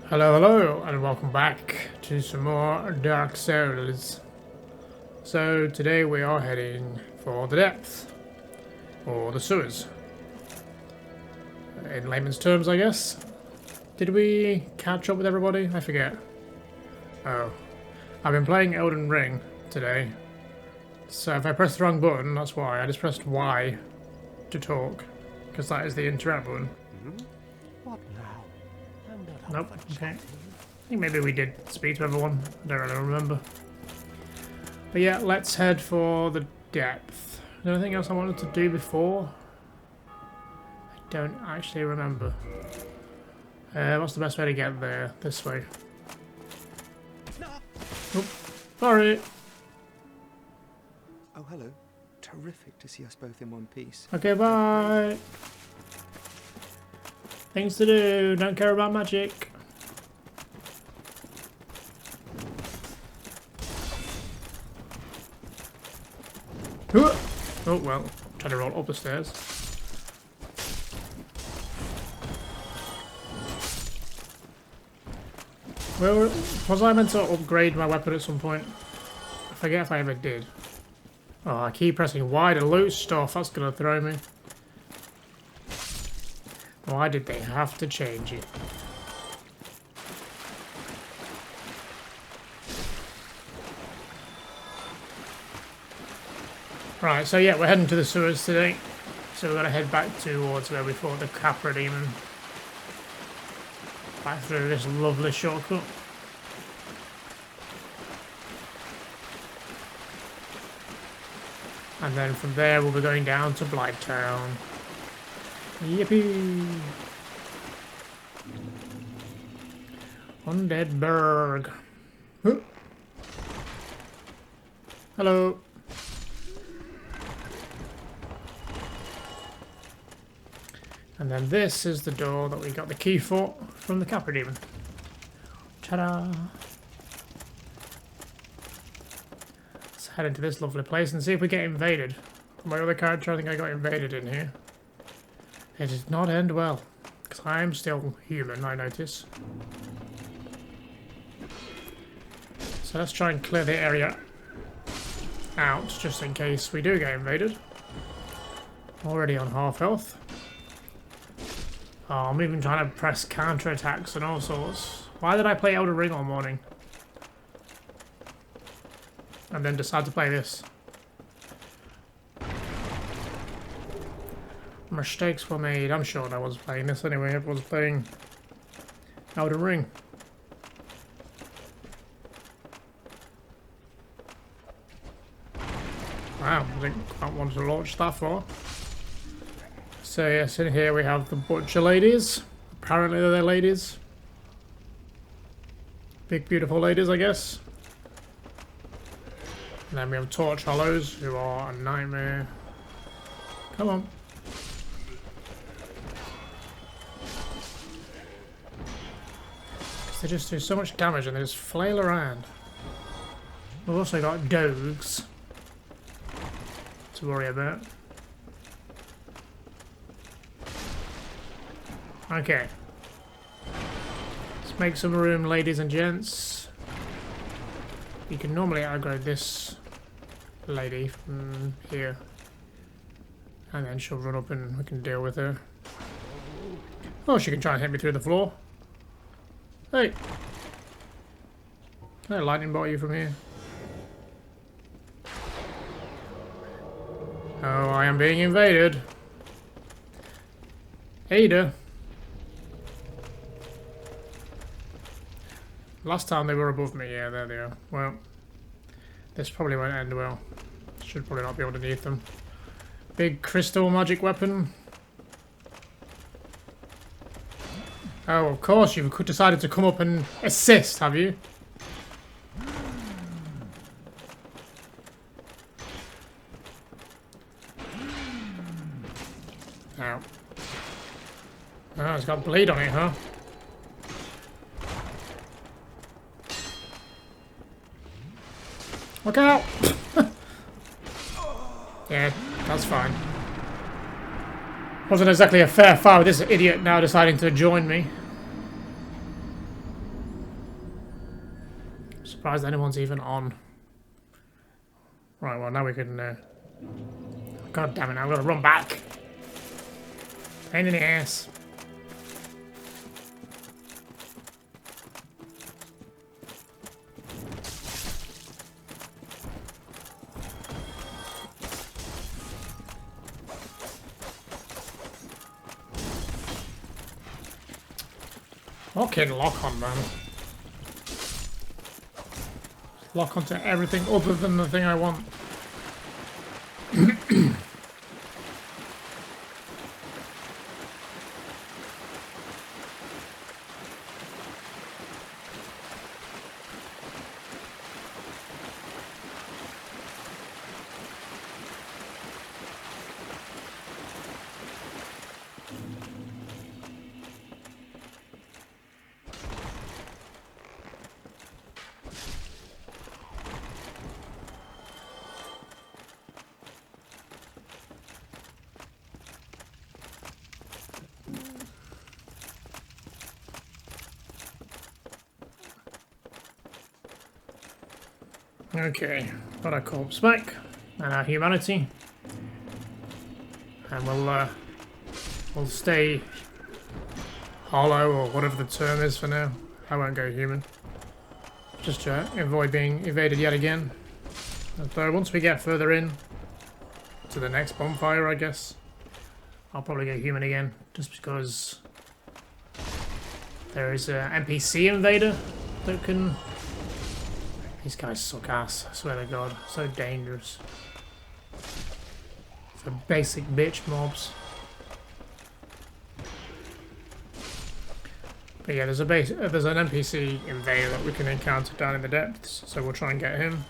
Hello, hello, and welcome back to some more Dark Souls. So today we are heading for the depths, or the sewers, in layman's terms, I guess. Did we catch up with everybody? I forget. Oh, I've been playing Elden Ring today, so if I press the wrong button, that's why. I just pressed Y to talk, because that is the interact button. What now? Nope, okay. I think maybe we did speak to everyone. I don't really remember. But yeah, let's head for the depth. Is there anything else I wanted to do before? I don't actually remember. What's the best way to get there? This way. Oop, sorry. Oh, hello. Terrific to see us both in one piece. Okay, bye. Things to do. Don't care about magic. Oh well, trying to roll up the stairs. Well, was I meant to upgrade my weapon at some point? I forget if I ever did. Oh, I keep pressing Y to loot stuff. That's gonna throw me. Why did they have to change it? Right, so yeah, we're heading to the sewers today. So we're gonna head back towards where we fought the Capra demon. Back through this lovely shortcut. And then from there we'll be going down to Blighttown. Yippee! Undead Burg. Huh. Hello. And then this is the door that we got the key for from the Capra demon. Ta-da! Let's head into this lovely place and see if we get invaded. My other character, I think I got invaded in here. It did not end well, because I'm still human, I notice. So let's try and clear the area out, just in case we do get invaded. Already on half health. Oh, I'm even trying to press counter-attacks and all sorts. Why did I play Elden Ring all morning? And then decide to play this? Mistakes were made. I'm sure I was playing this anyway. Everyone's playing Elden Ring. Wow, I think I wanted to launch that far. So yes, in here we have the butcher ladies. Apparently they're ladies. Big beautiful ladies, I guess. And then we have torch hollows, who are a nightmare. Come on. They just do so much damage and they just flail around. We've also got dogs to worry about. Okay. Let's make some room, ladies and gents. You can normally aggro this lady from here. And then she'll run up and we can deal with her. Oh, she can try and hit me through the floor. Hey! Can I lightning bolt you from here? Oh, I am being invaded. Ada. Last time they were above me, yeah, there they are. Well, this probably won't end well. Should probably not be underneath them. Big crystal magic weapon. Oh, of course, you've decided to come up and assist, have you? Ow. Oh, it's got bleed on it, huh? Look out! Yeah, that's fine. Wasn't exactly a fair fight with this idiot now deciding to join me. Surprised anyone's even on. Right, well now we can... God damn it, I've got to run back. Pain in the ass. Fucking lock on, man. Lock onto everything other than the thing I want. Okay, got our corpse back and our humanity, and we'll stay hollow or whatever the term is for now. I won't go human, just to avoid being evaded yet again. Though once we get further in to the next bonfire, I guess I'll probably go human again, just because there is an NPC invader that can. These guys suck ass, I swear to God. So dangerous. For basic bitch mobs. But yeah, there's an NPC invader that we can encounter down in the depths, so we'll try and get him.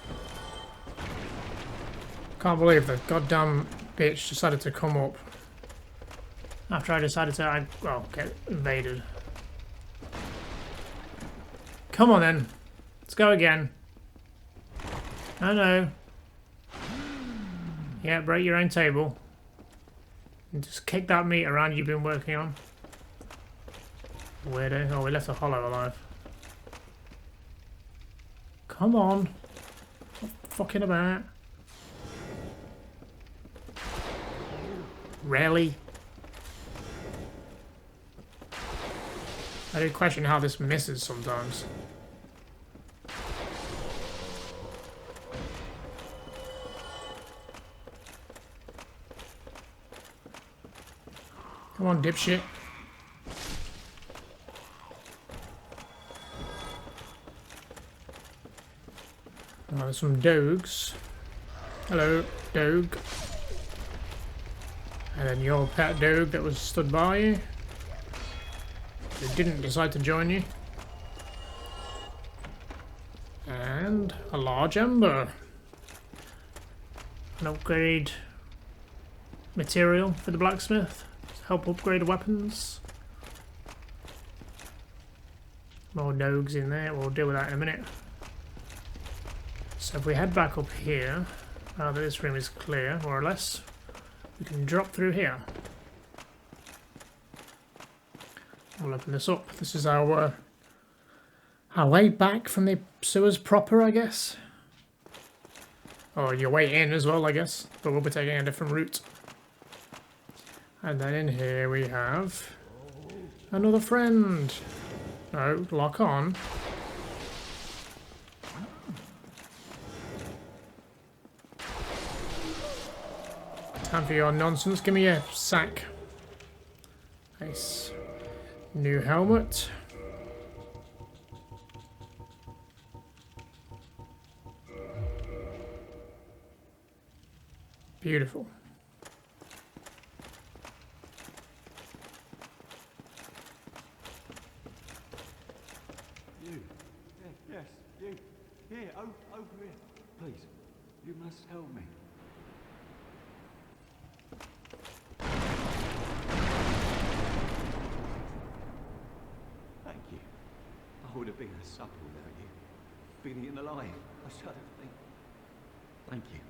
Can't believe the goddamn bitch decided to come up after I decided to, get invaded. Come on then. Let's go again. Oh no. Yeah, break your own table. And just kick that meat around you've been working on. Weirdo. Oh, we left a hollow alive. Come on. Stop fucking about. Really? I do question how this misses sometimes. Come on, dipshit. Oh, there's some dogs. Hello, dog. And then your pet dog that was stood by you. It didn't decide to join you. And a large ember. An upgrade material for the blacksmith. Help upgrade weapons. More dogs in there, we'll deal with that in a minute. So if we head back up here, now that this room is clear, more or less, we can drop through here. We'll open this up. This is our way back from the sewers proper, I guess. Or your way in as well, I guess. But we'll be taking a different route. And then in here we have another friend. No, lock on. Time for your nonsense. Give me a sack. Nice. New helmet. Beautiful. You. Yes, you. Here, over here. Please, you must help me. Thank you. I would have been a supple without you. Being eaten alive. I shudder to think. Thank you.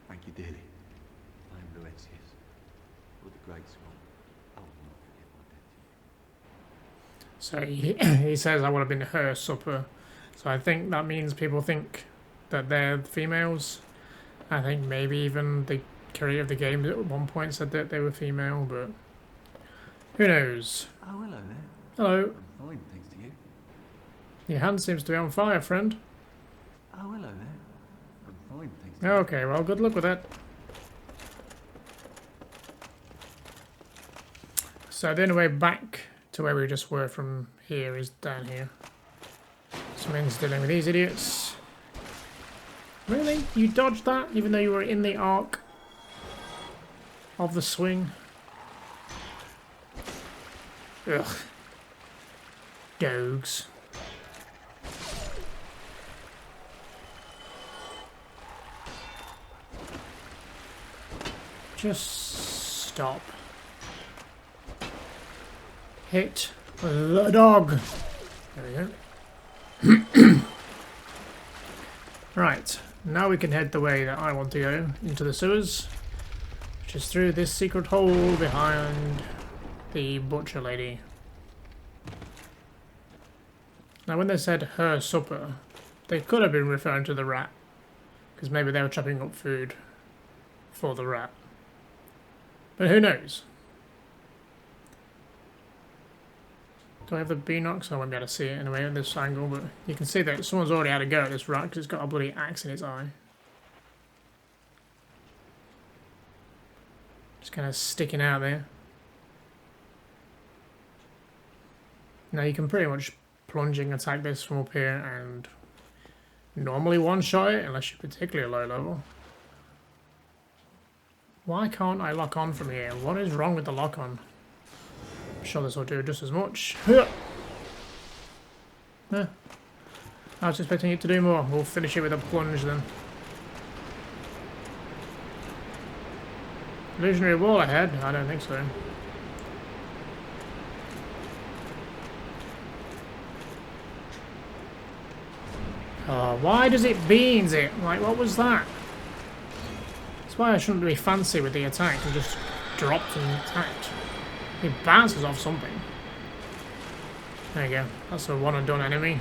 Thank you dearly. I am Laurentius, or the Great Swan. I will not forget my debt to you. So he says I would have been her supper So I think that means people think that they're females. I think maybe even the creator of the game at one point said that they were female, but who knows? Oh, hello there. Hello. I'm fine, thanks to you. Your hand seems to be on fire, friend. Oh, hello there. I'm fine, thanks to you. Okay, well, good luck with that. So the only way back to where we just were from here is down here. Something's dealing with these idiots. Really? You dodged that even though you were in the arc of the swing? Ugh. Dogs. Just stop. Hit the dog. There we go. Right, now we can head the way that I want to go, into the sewers, which is through this secret hole behind the butcher lady. Now when they said her supper, they could have been referring to the rat, because maybe they were chopping up food for the rat. But who knows? Do I have the Beanox? I won't be able to see it anyway at this angle, but you can see that someone's already had a go at this rat because it's got a bloody axe in its eye. Just kind of sticking out there. Now you can pretty much plunging attack this from up here and normally one-shot it unless you're particularly low level. Why can't I lock on from here? What is wrong with the lock on? I'm sure this will do just as much. I was expecting it to do more. We'll finish it with a plunge then. Illusionary wall ahead? I don't think so. Oh, why does it beans it? Like, what was that? That's why I shouldn't be fancy with the attack and just dropped and attacked. It bounces off something. There you go. That's a one and done enemy.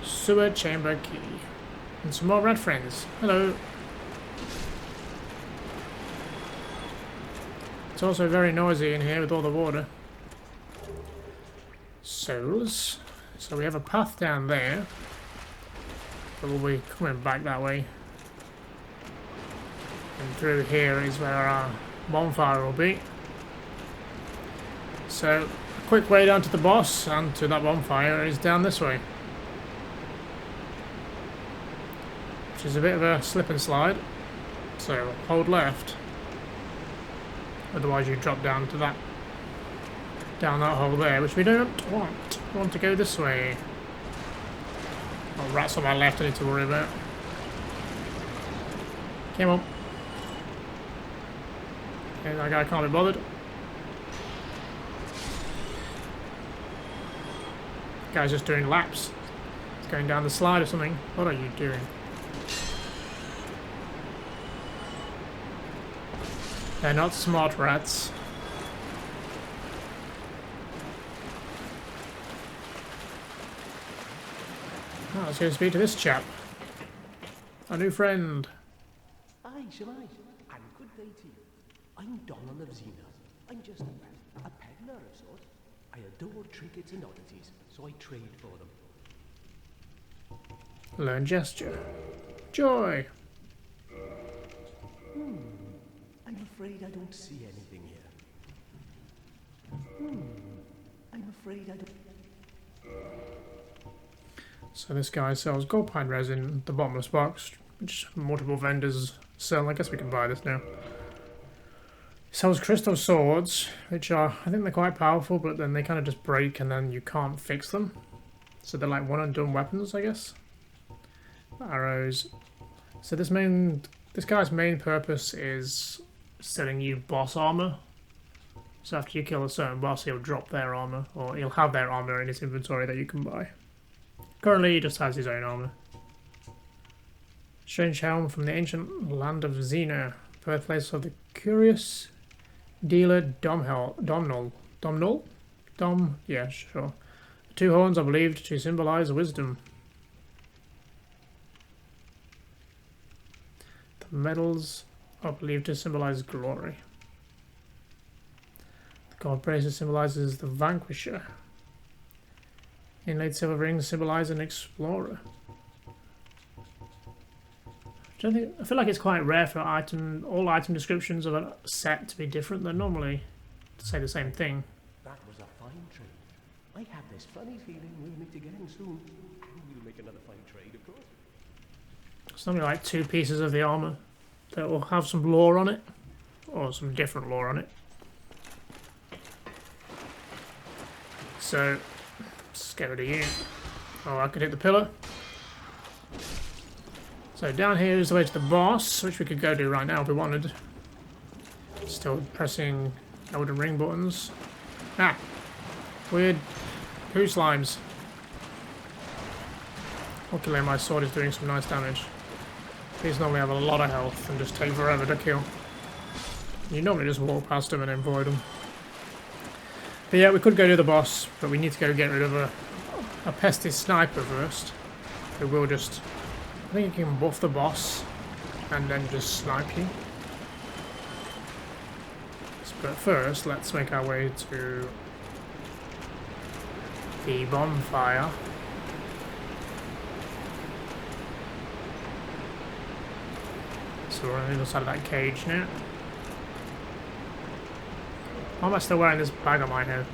Sewer chamber key. And some more red friends. Hello. It's also very noisy in here with all the water. Souls. So we have a path down there. But we'll be coming back that way. And through here is where our bonfire will be. So, a quick way down to the boss and to that bonfire is down this way. Which is a bit of a slip and slide. So, hold left. Otherwise you drop down to that. Down that hole there, which we don't want. We want to go this way. Oh, rats on my left I need to worry about. Come on. Okay, that guy can't be bothered. Guy's just doing laps. He's going down the slide or something. What are you doing? They're not smart rats. Oh, let's go speak to this chap. Our new friend. Aye, Shemai, and good day to you. I'm Donald of Xena. I'm just a peddler of sorts. I adore trinkets and oddities, so I trade for them. Learn gesture. Joy. I'm afraid I don't see anything here. I'm afraid I don't... So this guy sells gold pine resin, the bottomless box, which multiple vendors sell. I guess we can buy this now. He sells crystal swords, which are, I think they're quite powerful, but then they kind of just break and then you can't fix them. So they're like one and done weapons, I guess. Arrows. So this guy's main purpose is selling you boss armor. So after you kill a certain boss, he'll drop their armor, or he'll have their armor in his inventory that you can buy. Currently, he just has his own armor. Strange helm from the ancient land of Xena, birthplace of the curious dealer yeah, sure. The 2 horns are believed to symbolize wisdom. The medals are believed to symbolize glory. The god bracelet symbolizes the vanquisher. Inlaid silver rings symbolize an explorer. I feel like it's quite rare for all item descriptions of a set to be different. They're normally to say the same thing. That was a fine trade. I have this funny feeling we'll meet again soon. And we'll make another fine trade, of course. It's normally like 2 pieces of the armour that will have some lore on it. Or some different lore on it. So, let's get rid of you. Oh, I could hit the pillar. So down here is the way to the boss, which we could go do right now if we wanted. Still pressing Elden Ring buttons. Ah! Weird poo slimes. Luckily my sword is doing some nice damage. These normally have a lot of health and just take forever to kill. You normally just walk past them and avoid them. But yeah, we could go to the boss, but we need to go get rid of a pesty sniper first. Who will just... I think you can buff the boss and then just snipe you. But first, let's make our way to the bonfire. So we're on the other side of that cage now. Why am I still wearing this bag on my head?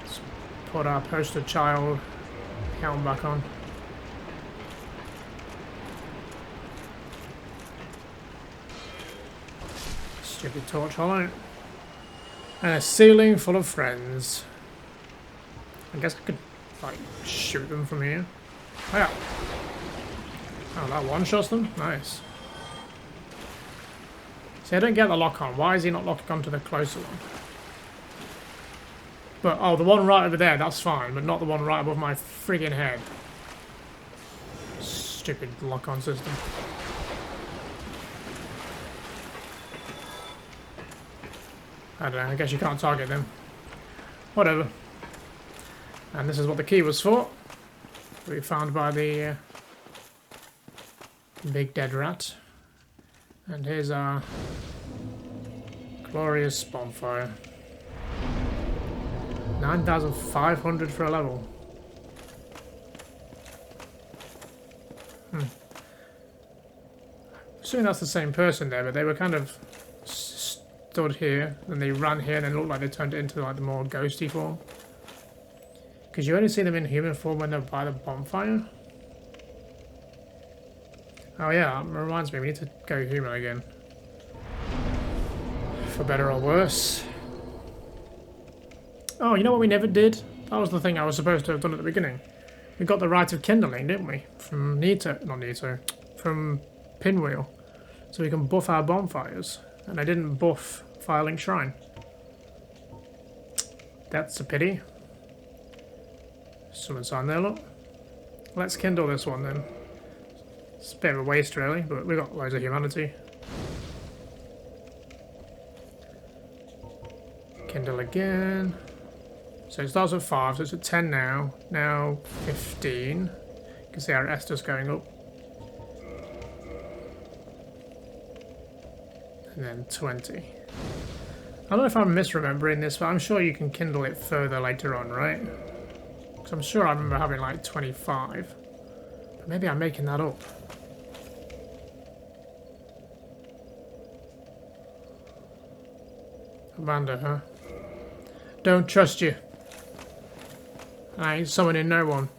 Let's put our poster child helm back on. Stupid torch hollow. And a ceiling full of friends. I guess I could, like, shoot them from here. Oh, yeah. Oh, that one-shots them? Nice. See, I don't get the lock-on. Why is he not locking on to the closer one? But, oh, the one right over there, that's fine, but not the one right above my friggin' head. Stupid lock-on system. I don't know, I guess you can't target them. Whatever. And this is what the key was for. We found by the big dead rat. And here's our glorious bonfire. 9,500 for a level. Assuming that's the same person there, but they were kind of stood here, and they ran here, and it looked like they turned it into like the more ghosty form. Because you only see them in human form when they're by the bonfire. Oh yeah, it reminds me, we need to go human again. For better or worse. Oh, you know what we never did? That was the thing I was supposed to have done at the beginning. We got the right of kindling, didn't we? From from Pinwheel. So we can buff our bonfires. And I didn't buff Firelink Shrine. That's a pity. Summon sign there, look. Let's kindle this one then. It's a bit of a waste really, but we got loads of humanity. Kindle again. So it starts at 5, so it's at 10 now. Now 15. You can see our Esther's going up. And then 20. I don't know if I'm misremembering this, but I'm sure you can kindle it further later on, right? Because I'm sure I remember having like 25. But maybe I'm making that up. Amanda, huh? Don't trust you. I ain't summoning no one.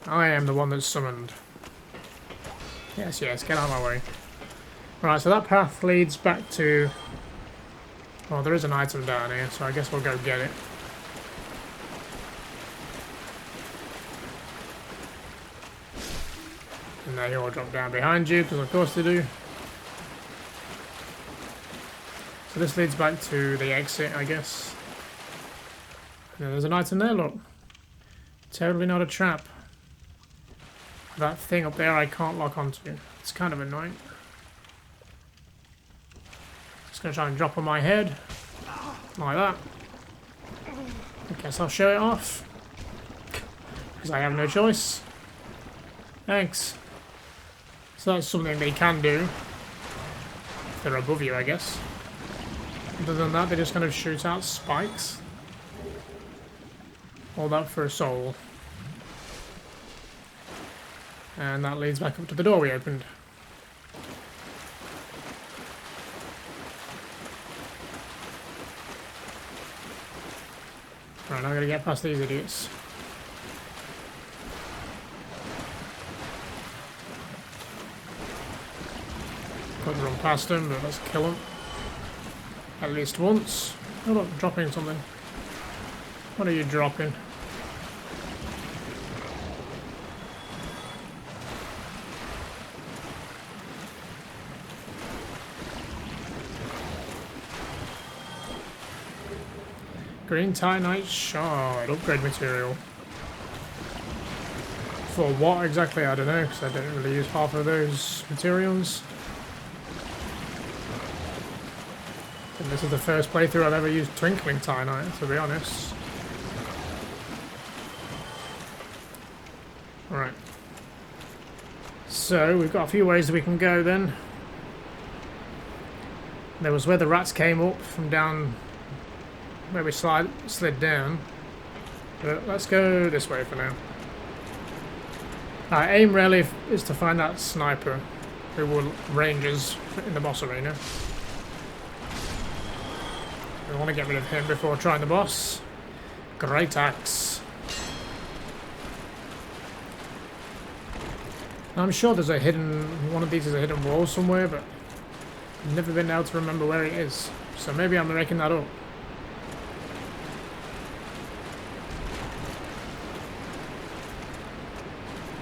I am the one that's summoned. Yes, yes, get out of my way. Right, so that path leads back to... Well, there is an item down here, so I guess we'll go get it. And they all drop down behind you, because of course they do. So this leads back to the exit, I guess. And there's an item there, look. Totally not a trap. That thing up there I can't lock onto. It's kind of annoying. Just gonna try and drop on my head. Like that. I guess I'll show it off. Because I have no choice. Thanks. So that's something they can do. If they're above you, I guess. Other than that, they just kind of shoot out spikes. All that for a soul. And that leads back up to the door we opened. Right, now I'm gonna get past these idiots. Could run past them, but let's kill them. At least once. Oh look, dropping something. What are you dropping? Green Titanite Shard. Upgrade material. For what exactly? I don't know, because I didn't really use half of those materials. And this is the first playthrough I've ever used Twinkling Titanite, to be honest. Right. So, we've got a few ways that we can go then. There was where the rats came up from down where we slid down. But let's go this way for now. Our aim really is to find that sniper who will range us in the boss arena. We want to get rid of him before trying the boss. Great axe. I'm sure there's a hidden... one of these is a hidden wall somewhere, but I've never been able to remember where it is. So maybe I'm making that up.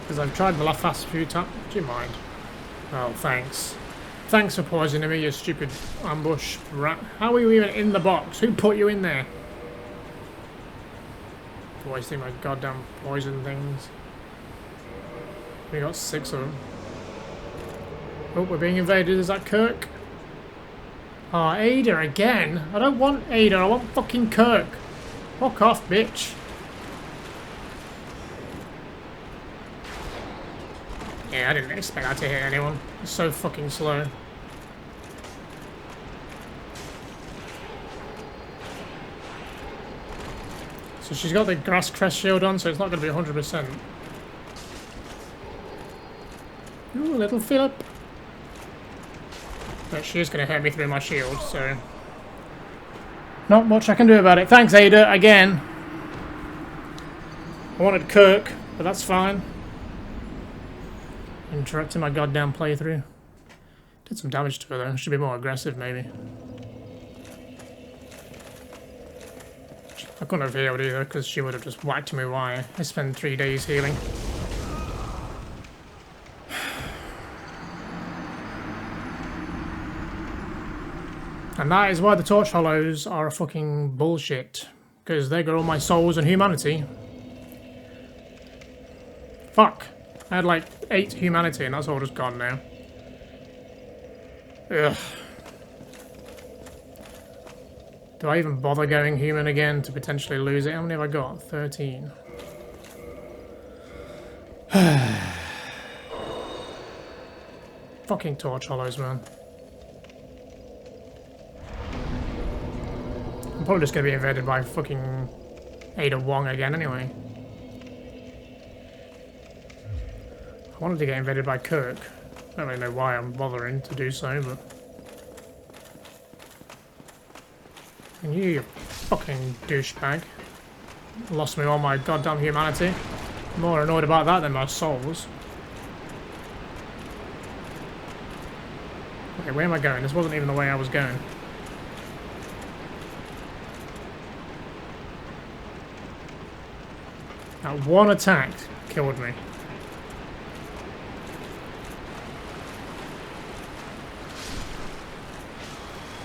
Because I've tried the last few times. Do you mind? Oh, thanks. Thanks for poisoning me, you stupid ambush rat. How are you even in the box? Who put you in there? Wasting my goddamn poison things. We got 6 of them. Oh, we're being invaded. Is that Kirk? Oh, Ada again? I don't want Ada. I want fucking Kirk. Fuck off, bitch. Yeah, I didn't expect that to hit anyone. It's so fucking slow. So she's got the grass crest shield on, so it's not going to be 100%. Ooh, little Philip. But she is going to hurt me through my shield, so... not much I can do about it. Thanks, Ada, again. I wanted Kirk, but that's fine. Interrupting my goddamn playthrough. Did some damage to her though. Should be more aggressive maybe. I couldn't have healed either because she would have just whacked me wire. I spent 3 days healing. And that is why the Torch Hollows are a fucking bullshit. Because they got all my souls and humanity. Fuck. I had like 8 humanity and that's all just gone now. Ugh. Do I even bother going human again to potentially lose it? How many have I got? 13. Fucking Torch Hollows, man. I'm probably just going to be invaded by fucking Ada Wong again anyway. I wanted to get invaded by Kirk. I don't really know why I'm bothering to do so, but... and you fucking douchebag. Lost me all my goddamn humanity. I'm more annoyed about that than my souls. Okay, where am I going? This wasn't even the way I was going. That one attack killed me.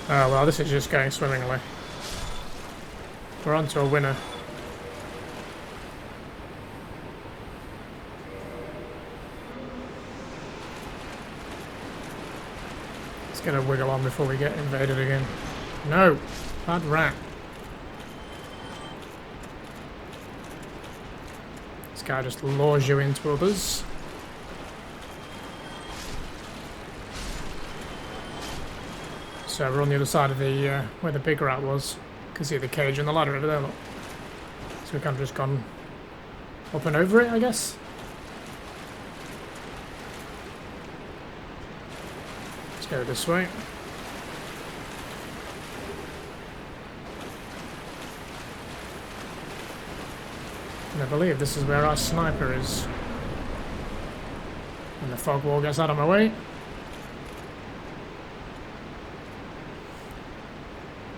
Oh well, this is just going swimmingly. We're on to a winner. Let's get a wiggle on before we get invaded again. No! Bad rat. This guy just lures you into others. So we're on the other side of the where the big rat was. You can see the cage and the ladder over there, look. So we've kind of just gone up and over it, I guess. Let's go this way. And I believe this is where our sniper is. And the fog wall gets out of my way.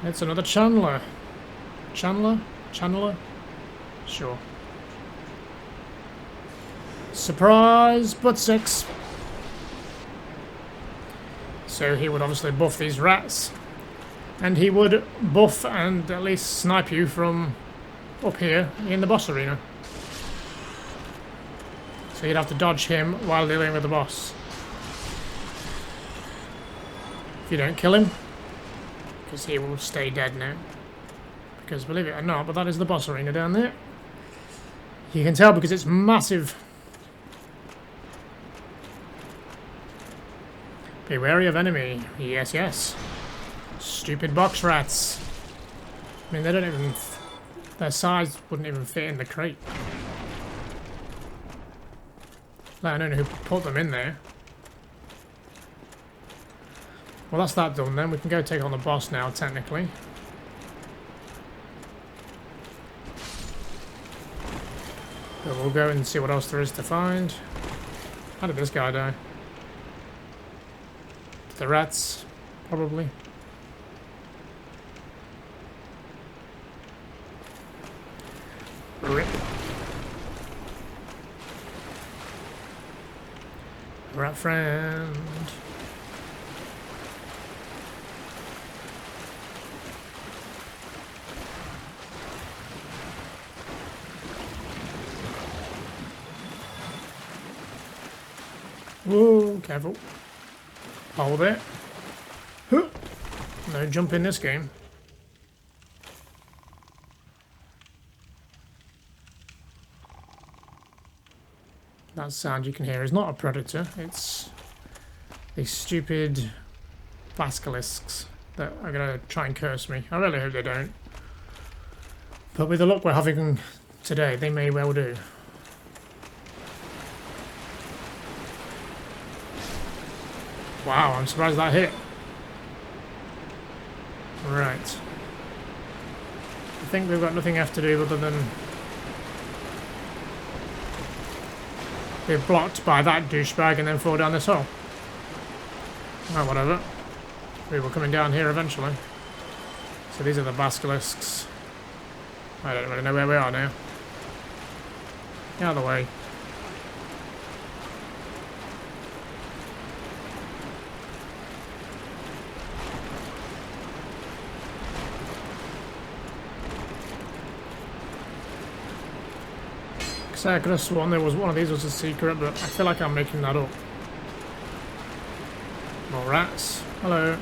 It's another Chandler. Chandler? Chandler? Sure. Surprise! But 6. So he would obviously buff these rats. And he would buff and at least snipe you from up here in the boss arena. So you'd have to dodge him while dealing with the boss. If you don't kill him, because he will stay dead now. Because believe it or not, but that is the boss arena down there. You can tell because it's massive. Be wary of enemy. Yes, yes. Stupid box rats. I mean, they don't even... Their size wouldn't even fit in the crate. I don't know who put them in there. Well, that's that done then. We can go take on the boss now, technically. But we'll go and see what else there is to find. How did this guy die? The rats, probably. Rip. Rat friend. Whoa, careful. Hold it. Huh. No jump in this game. That sound you can hear is not a predator, it's these stupid basilisks that are going to try and curse me. I really hope they don't. But with the luck we're having today, they may well do. Wow, I'm surprised that hit. Right. I think we've got nothing left to do other than be blocked by that douchebag and then fall down this hole. Well, whatever. We were coming down here eventually. So these are the basilisks. I don't really know where we are now. Get out of the way. I could have sworn there was one of these was a secret, but I feel like I'm making that up. More rats. Hello.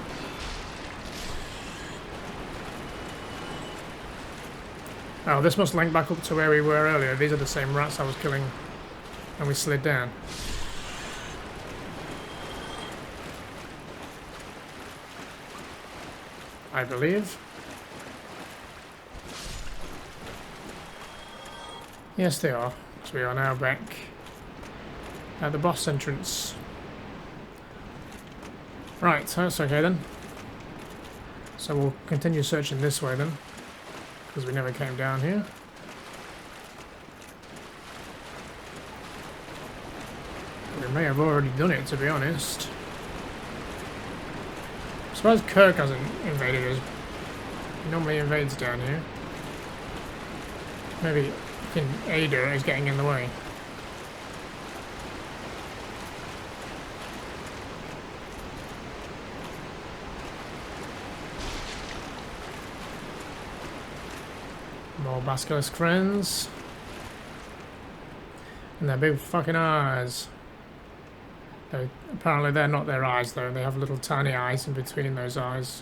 Oh, this must link back up to where we were earlier. These are the same rats I was killing and we slid down. I believe. Yes, they are. So we are now back at the boss entrance. Right, that's okay then. So we'll continue searching this way then, because we never came down here. We may have already done it, to be honest. I'm surprised Kirk hasn't invaded us. He normally invades down here. Maybe Ada is getting in the way. More basilisk friends. And their big fucking eyes. Apparently they're not their eyes though, they have little tiny eyes in between those eyes.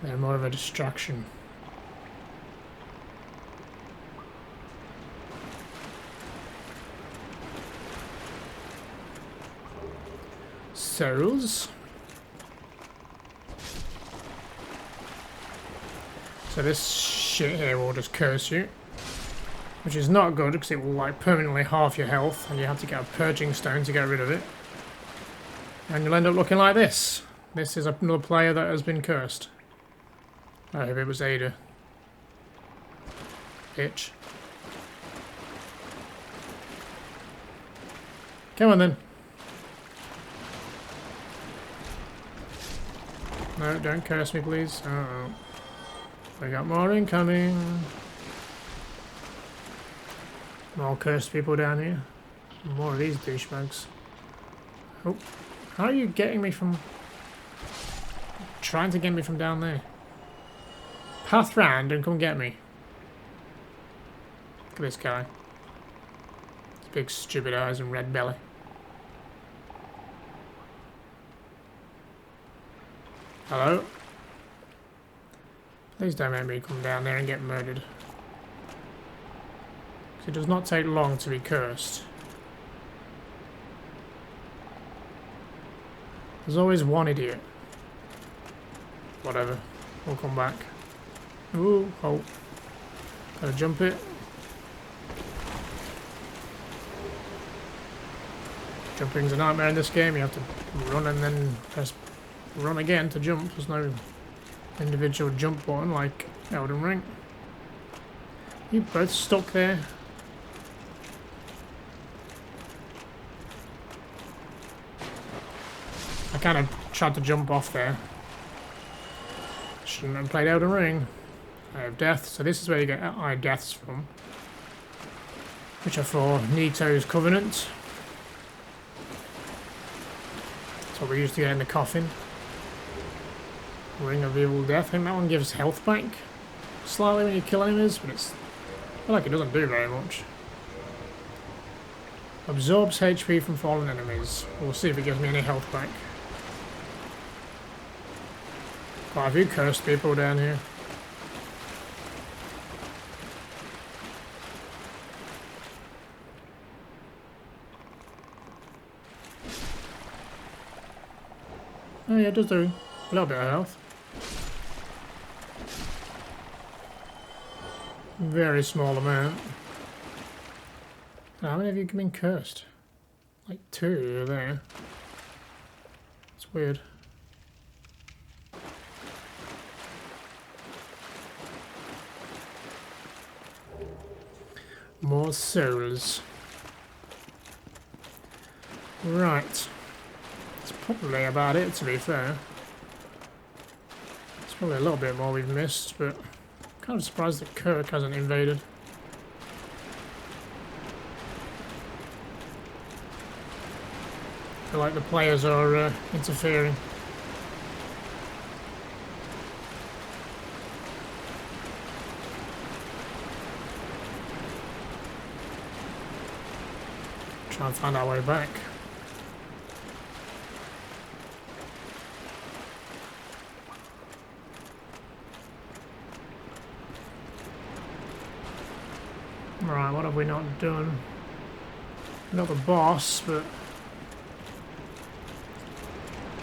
They're more of a distraction. souls. So this shit here will just curse you. Which is not good because it will like permanently half your health and you have to get a purging stone to get rid of it. And you'll end up looking like this. This is another player that has been cursed. I hope it was Ada. Bitch. Come on then. No, don't curse me please. Uh-oh. We got more incoming. More cursed people down here. More of these douchebags. Oh, how are you getting me from... Trying to get me from down there? Path round and come get me. Look at this guy. His big stupid eyes and red belly. Hello? Please don't make me come down there and get murdered. It does not take long to be cursed. There's always one idiot. Whatever. We'll come back. Ooh, oh. Gotta jump it. Jumping's a nightmare in this game. You have to run and then press run again to jump. There's no individual jump button like Elden Ring. You both stuck there. I kind of tried to jump off there. Shouldn't have played Elden Ring. I have death, so this is where you get eye deaths from. Which are for Nito's Covenant. That's what we used to get in the coffin. Ring of Evil Death. I think that one gives health back slightly when you kill enemies, but it's... I feel like it doesn't do very much. Absorbs HP from fallen enemies. We'll see if it gives me any health back. Quite a few cursed people down here. Oh yeah, it does do a little bit of health. Very small amount. How many of you have been cursed? Like 2 there. It's weird. More souls. Right. That's probably about it, to be fair. It's probably a little bit more we've missed, but I'm kind of surprised that Kirk hasn't invaded. I feel like the players are interfering. Try and find our way back. Right, what have we not done? Not the boss, but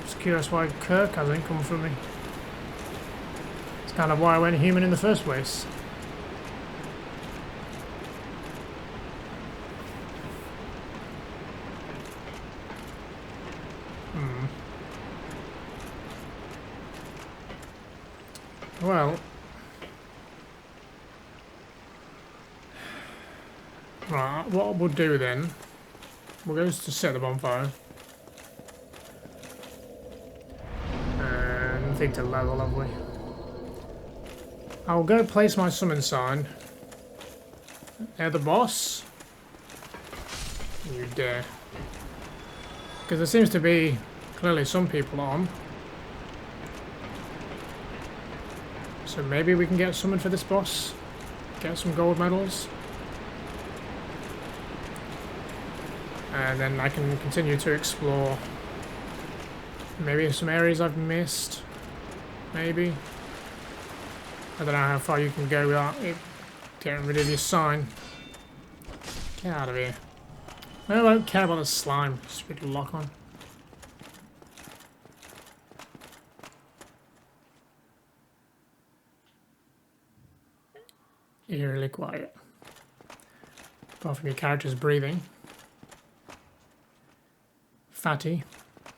just curious why Kirk hasn't come for me. It's kind of why I went human in the first place. Well, right, what we'll do then, we'll go to set the bonfire. And nothing to level, have we? I'll go place my summon sign. Near the boss. You dare. Because there seems to be clearly some people on. So maybe we can get summoned for this boss. Get some gold medals. And then I can continue to explore. Maybe some areas I've missed. Maybe. I don't know how far you can go without it getting rid of your sign. Get out of here. I don't care about the slime. Stupid lock on. eerily quiet. Apart from your character's breathing. Fatty.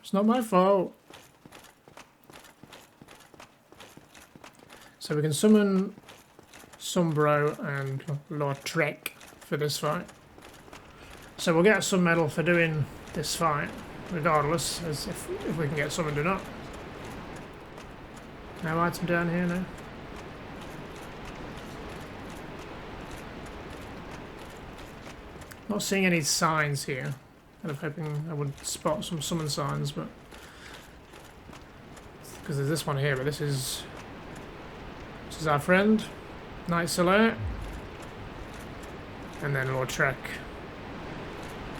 It's not my fault. So we can summon Sombro and Lord Trek for this fight. So we'll get some medal for doing this fight, regardless, as if we can get summoned or not. No item down here, no? Not seeing any signs here. Kind of hoping I would spot some summon signs, but because there's this one here, but this is our friend, Knight Solaire, and then Lord Trek,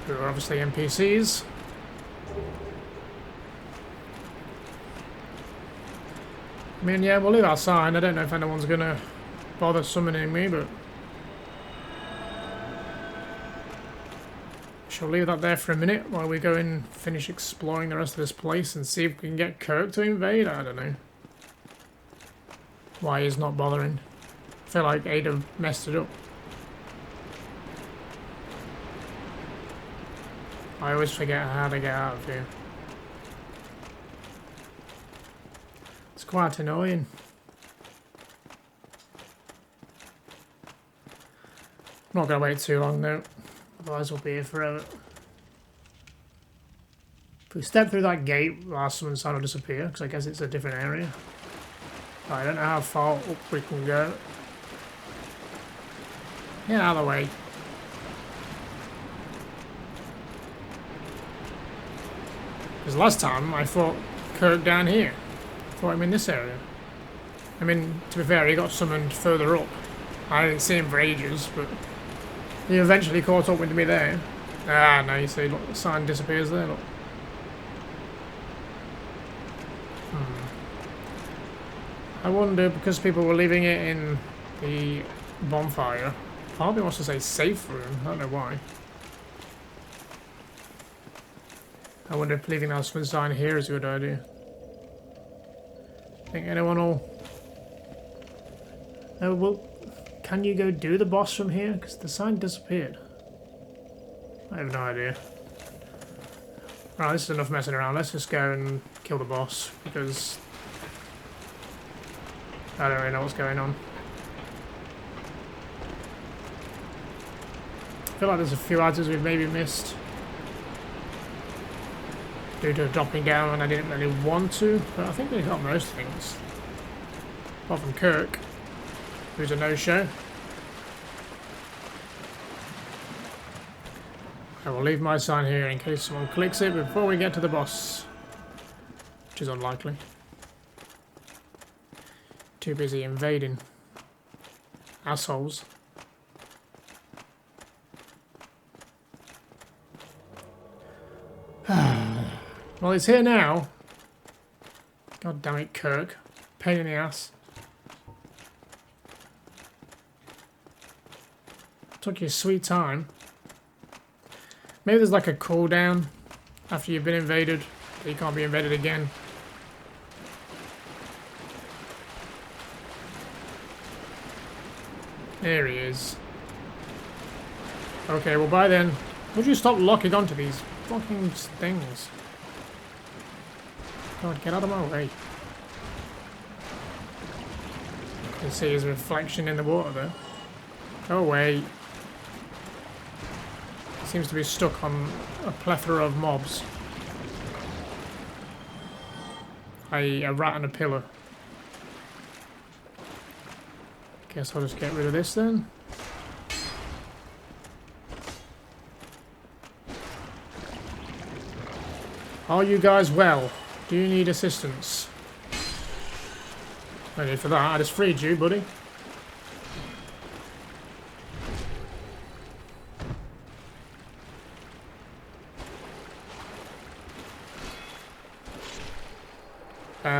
who are obviously NPCs. I mean, yeah, we'll leave our sign. I don't know if anyone's gonna bother summoning me, but shall leave that there for a minute while we go and finish exploring the rest of this place and see if we can get Kirk to invade. I don't know why he's not bothering. I feel like Ada messed it up. I always forget how to get out of here. It's quite annoying. I'm not going to wait too long though, otherwise we'll be here forever. If we step through that gate, our summon sign will disappear, because I guess it's a different area. I don't know how far up we can go. Get out of the way. Because last time I fought Kirk down here. I fought him in this area. I mean, to be fair, he got summoned further up. I didn't see him for ages, but he eventually caught up with me there. Ah, no, you see, look, the sign disappears there, look. I wonder, because people were leaving it in the bonfire, part of me wants to say safe room, I don't know why. I wonder if leaving our summon sign here is a good idea. Think anyone will... Oh, well, can you go do the boss from here? Because the sign disappeared. I have no idea. Right, this is enough messing around. Let's just go and kill the boss, because I don't really know what's going on. I feel like there's a few items we've maybe missed due to dropping down when I didn't really want to, but I think we got most things. Apart from Kirk, who's a no-show. I will leave my sign here in case someone clicks it before we get to the boss, which is unlikely. Too busy invading. Assholes. Well, it's here now. God damn it, Kirk. Pain in the ass. Took your sweet time. Maybe there's like a cooldown after you've been invaded, but you can't be invaded again. There he is. Okay, well by then, would you stop locking onto these fucking things? God, get out of my way. You can see his reflection in the water there. Go away. Seems to be stuck on a plethora of mobs. A rat and a pillar. Guess I'll just get rid of this then. Are you guys well? Do you need assistance? No need for that, I just freed you, buddy.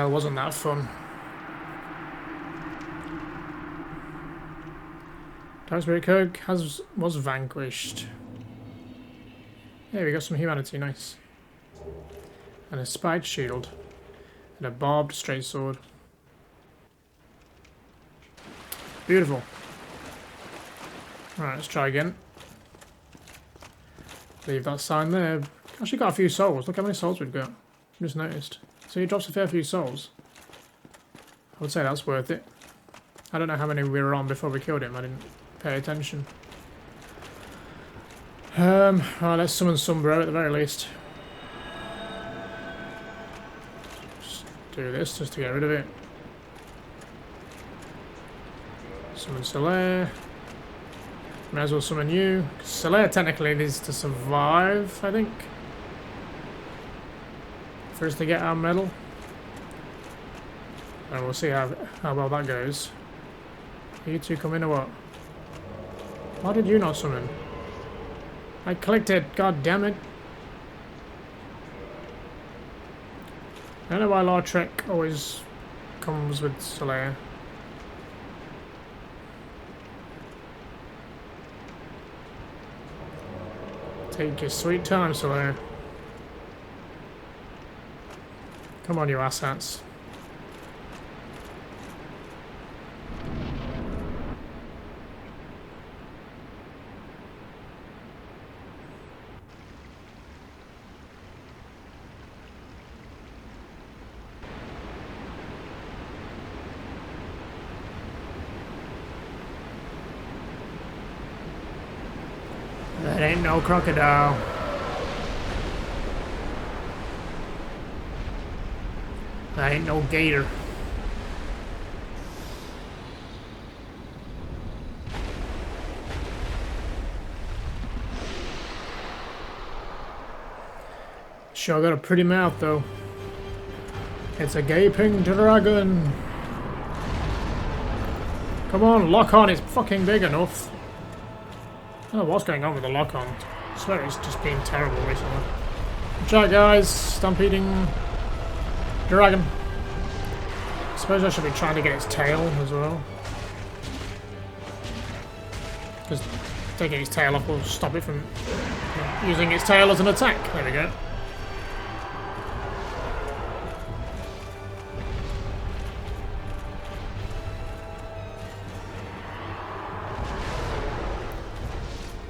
Wasn't that fun. Dark Spirit Kirk was vanquished. Yeah, we got some humanity, nice. And a spiked shield. And a barbed straight sword. Beautiful. Right, let's try again. Leave that sign there. Actually got a few souls. Look how many souls we've got. Just noticed. So he drops a fair few souls. I would say that's worth it. I don't know how many we were on before we killed him. I didn't pay attention. Right, let's summon Sombro at the very least. Just do this just to get rid of it. Summon Solaire. May as well summon you. Solaire technically needs to survive, I think. For us to get our medal. And we'll see how well that goes. You two come in or what? Why did you not summon? I clicked it, god damn it. I don't know why Lautrec always comes with Solaire. Take your sweet time, Solaire. Come on, you asshats. That ain't no crocodile. That ain't no gator. Sure got a pretty mouth though. It's a gaping dragon. Come on, lock on, it's fucking big enough. I don't know what's going on with the lock-on. I swear it's just been terrible recently. Watch out, guys. Stampeding dragon. I suppose I should be trying to get its tail as well. Because taking its tail off will stop it from using its tail as an attack. There we go.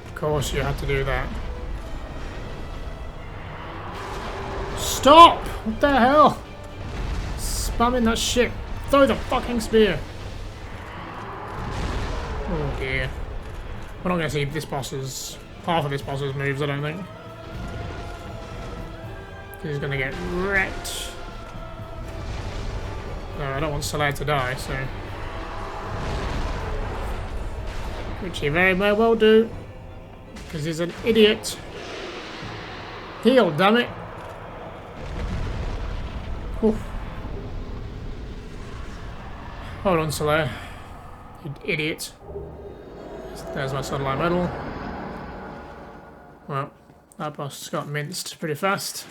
Of course you had to do that. Stop! What the hell? Spamming that shit. Throw the fucking spear. Oh dear. We're not going to see this boss's... half of this boss's moves, I don't think. He's going to get wrecked. No, I don't want Solaire to die, so... which he very well do. Because he's an idiot. Heal, damn it. Oof. Hold on, Solaire. You idiot. There's my sunlight medal. Well, that boss got minced pretty fast.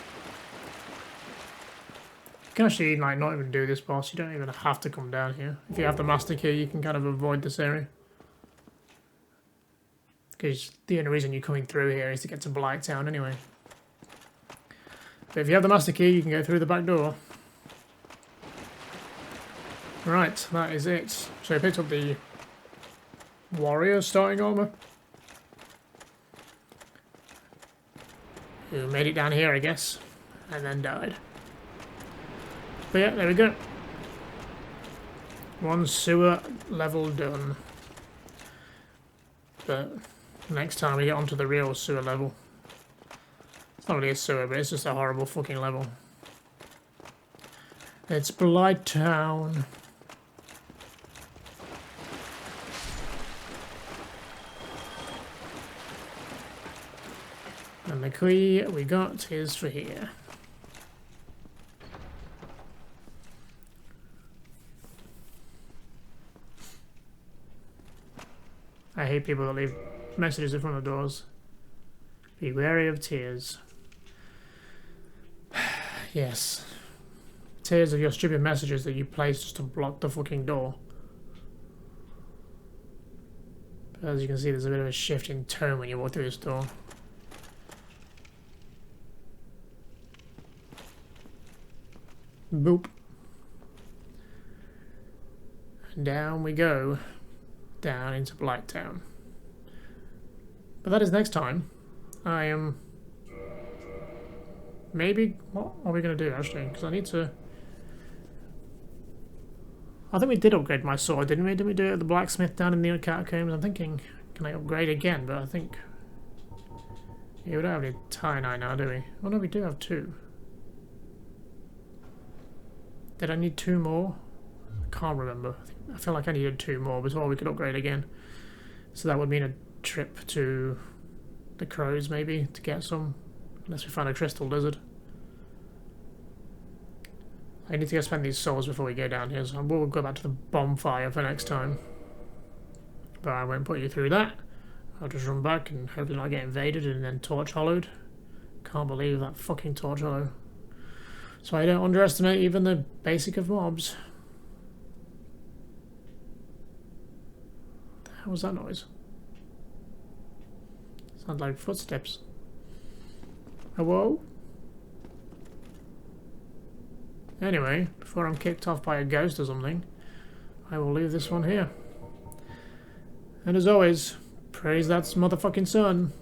You can actually like not even do this boss. You don't even have to come down here. If you have the master key, you can kind of avoid this area. Because the only reason you're coming through here is to get to Blighttown anyway. But if you have the master key, you can go through the back door. Right, that is it. So I picked up the warrior starting armor. Who made it down here, I guess. And then died. But yeah, there we go. One sewer level done. But... next time we get onto the real sewer level. It's not really a sewer, but it's just a horrible fucking level. It's Blighttown. And the key we got is for here. I hate people that leave messages in front of doors. Be wary of tears. Yes. Tears of your stupid messages that you place just to block the fucking door. But as you can see, there's a bit of a shift in tone when you walk through this door. Boop. And down we go. Down into Blighttown. But that is next time. I am... maybe... what are we going to do, actually? Because I need to... I think we did upgrade my sword, didn't we? Didn't we do it at the blacksmith down in the catacombs? I'm thinking, can I upgrade again? But I think... yeah, we don't have any tie-dye now, do we? Oh no, we do have 2. Did I need 2 more? I can't remember. I feel like I needed 2 more before we could upgrade again. So that would mean a trip to the crows, maybe, to get some. Unless we find a crystal lizard. I need to go spend these souls before we go down here, so we'll go back to the bonfire for next time. But I won't put you through that. I'll just run back and hopefully not get invaded and then torch hollowed. Can't believe that fucking torch hollow. So I don't underestimate even the basic of mobs. What the hell was that noise? Sounds like footsteps. Hello? Anyway, before I'm kicked off by a ghost or something, I will leave this one here. And as always, praise that motherfucking sun.